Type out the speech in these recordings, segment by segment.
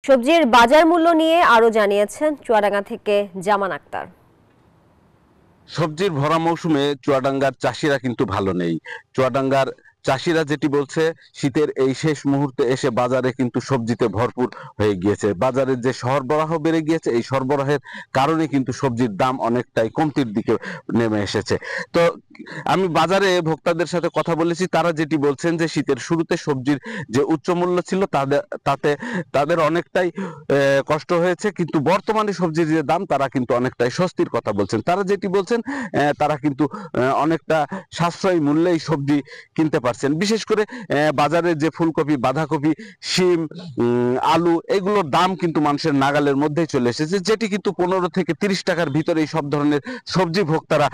সবজির বাজার মূল্য নিয়ে আরো জানিয়েছেন চুয়াডাঙ্গা থেকে জামান আক্তার। সবজির ভরা মৌসুমে চুয়াডাঙ্গার চাষিরা কিন্তু ভালো নেই। চুয়াডাঙ্গার চাষিরা যেটি বলছে, শীতের এই শেষ মুহূর্তে এসে বাজারে কিন্তু সবজিতে ভরপুর হয়ে গিয়েছে। বাজারের যে সরবরাহ বেড়ে গিয়েছে, এই সরবরাহের কারণে কিন্তু সবজির দাম অনেকটাই কমতির দিকে নেমে এসেছে। তো আমি বাজারে ভোক্তাদের সাথে কথা বলেছি, তারা যেটি বলছেন যে শীতের শুরুতে সবজির যে উচ্চ মূল্য ছিল তাতে তাদের অনেকটাই কষ্ট হয়েছে, কিন্তু বর্তমানে সবজির যে দাম তারা কিন্তু অনেকটাই স্বস্তির কথা বলছেন। তারা যেটি বলছেন, তারা কিন্তু অনেকটা সাশ্রয়ী মূল্যেই সবজি কিনতে পারছেন। বিশেষ করে বাজারে যে ফুলকপি, বাঁধাকপি, শিম, আলু, এগুলোর দাম কিন্তু মানুষের নাগালের মধ্যেই চলে এসেছে, যেটি কিন্তু 15 থেকে 30 টাকার ভিতরে এই সব ধরনের সবজি ভোক্তারা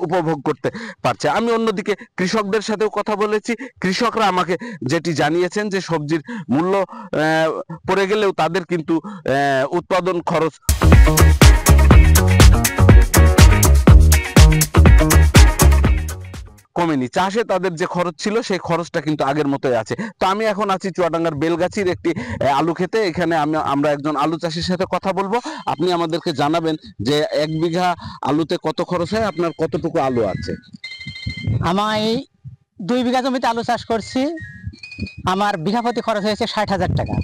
উপভোগ করতে পারছে। আমি অন্যদিকে কৃষকদের সাথেও কথা বলেছি। কৃষকরা আমাকে যেটি জানিয়েছেন যে সবজির মূল্য পড়ে গেলেও তাদের কিন্তু উৎপাদন খরচ কমেনি। চাষে তাদের যে খরচ ছিল সেই খরচটা কিন্তু আগের মতোই আছে। তো আমি এখন আছি চুয়াডাঙ্গার বেলগাছির একটি আলু খেতে। এখানে আমরা একজন আলু চাষির সাথে কথা বলবো। আপনি আমাদেরকে জানাবেন যে 1 বিঘা আলুতে কত খরচ হয়, আপনার কতটুকু আলু আছে? আমার এই 2 বিঘা জমিতে আলু চাষ করছি। আমার বিঘা প্রতি খরচ হয়েছে 60,000 টাকা।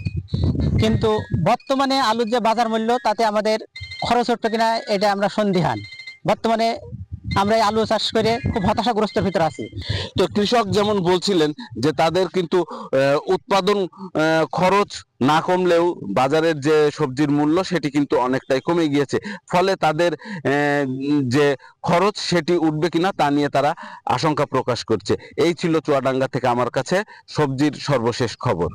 কিন্তু বর্তমানে আলুর যে বাজার মূল্য, তাতে আমাদের খরচ উঠবে কিনা এটা আমরা সন্দিহান। বর্তমানে আমরা এই আলু চাষ করে খুব হতাশাগ্রস্তের ভিতরে আছি। তো কৃষক যেমন বলছিলেন যে তাদের কিন্তু উৎপাদন খরচ না কমলেও বাজারের যে সবজির মূল্য সেটি কিন্তু অনেকটাই কমে গিয়েছে। ফলে তাদের যে খরচ সেটি উঠবে কিনা তা নিয়ে তারা আশঙ্কা প্রকাশ করছে। এই ছিল চুয়াডাঙ্গা থেকে আমার কাছে সবজির সর্বশেষ খবর।